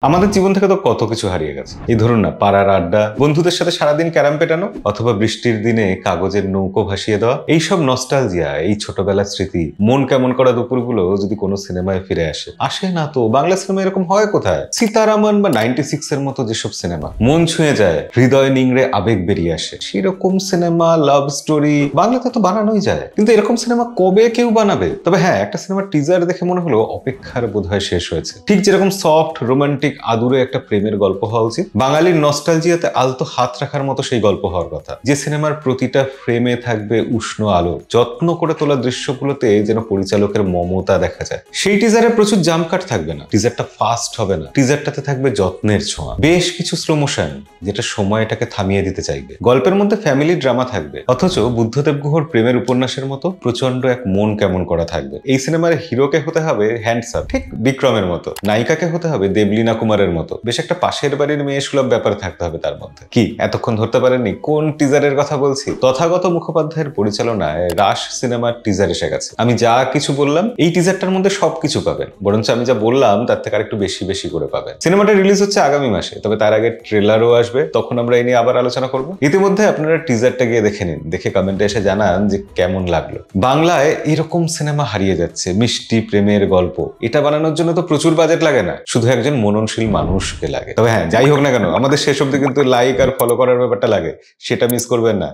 আমাদের জীবন থেকে তো কত কিছু হারিয়ে গেছে। এই ধরুন না, পাড়ার আড্ডা, বন্ধুদের সাথে সারাদিন ক্যারাম পেটানো, অথবা বৃষ্টির দিনে কাগজের নৌকো ভাসিয়ে দেওয়া, এইসব নস্টালজিয়া, এই ছোটবেলার স্মৃতি, মন কেমন করা দুপুরগুলো যদি কোনো সিনেমায় ফিরে আসে না তো। বাংলা সিনেমা এরকম হয় কোথায়? সীতারামন বা 96 এর মতো যেসব সিনেমা মন ছুঁয়ে যায়, হৃদয় নিংড়ে আবেগ বেরিয়ে আসে, সেরকম সিনেমা, লাভ স্টোরি বাংলাতে তো বানানোই যায়। কিন্তু এরকম সিনেমা কবে কেউ বানাবে? তবে হ্যাঁ, একটা সিনেমার টিজার দেখে মনে হলো অপেক্ষার বোধহয় শেষ হয়েছে। ঠিক যেরকম সফট রোমান্টিক আদুরে একটা প্রেমের গল্প হওয়া উচিত, বাঙালির নস্টালজিয়াতে আলতো হাত রাখার মতো সেই গল্প হওয়ার কথা। যে সিনেমার প্রতিটা ফ্রেমে থাকবে উষ্ণ আলো, যত্ন করে তোলা দৃশ্যগুলোতে যেন পরিচালকের মমতা দেখা যায়। সেই টিজারে প্রচুর জাম্পকাট থাকবে না, টিজারটা ফাস্ট হবে না, টিজারটাতে থাকবে যত্নের ছোঁয়া, বেশ কিছু স্লো মোশন যেটা সময়টাকে থামিয়ে দিতে চাইবে। গল্পের মধ্যে ফ্যামিলি ড্রামা থাকবে, অথচ বুদ্ধদেব গুহর প্রেমের উপন্যাসের মতো প্রচন্ড এক মন কেমন করা থাকবে। এই সিনেমার হিরোকে হতে হবে হ্যান্ডসাম, ঠিক বিক্রমের মতো, নায়িকাকে হতে হবে দেবলীনা কুমারের মতো, বেশ একটা পাশের বাড়ির মেয়ে সুলভ ব্যাপার থাকতে হবে তার মধ্যে। কি এতক্ষণ ধরতে পারেননি কোন টিজারের কথা বলছি? তথাগত মুখোপাধ্যায়ের পরিচালনায় রাশ সিনেমার টিজার এসে গেছে। আমি যা কিছু বললাম এই টিজারটার মধ্যে সবকিছু পাবেন, বরঞ্চ আমি যা বললাম তার থেকে আরেকটু বেশি বেশি করে পাবেন। সিনেমাটা রিলিজ হচ্ছে আগামী মাসে, তবে তার আগে ট্রেলারও আসবে, তখন আমরা এই নিয়ে আবার আলোচনা করব। ইতিমধ্যে আপনারা টিজারটা গিয়ে দেখে নিন, দেখে কমেন্টে এসে জানান যে কেমন লাগলো। বাংলায় এরকম সিনেমা হারিয়ে যাচ্ছে, মিষ্টি প্রেমের গল্প। এটা বানানোর জন্য তো প্রচুর বাজেট লাগে না, শুধু একজন মননশীল মানুষকে লাগে। তবে হ্যাঁ, যাই হোক না কেন, আমাদের শেষ অব্দি কিন্তু লাইক আর ফলো করার ব্যাপারটা লাগে, সেটা মিস করবেন না।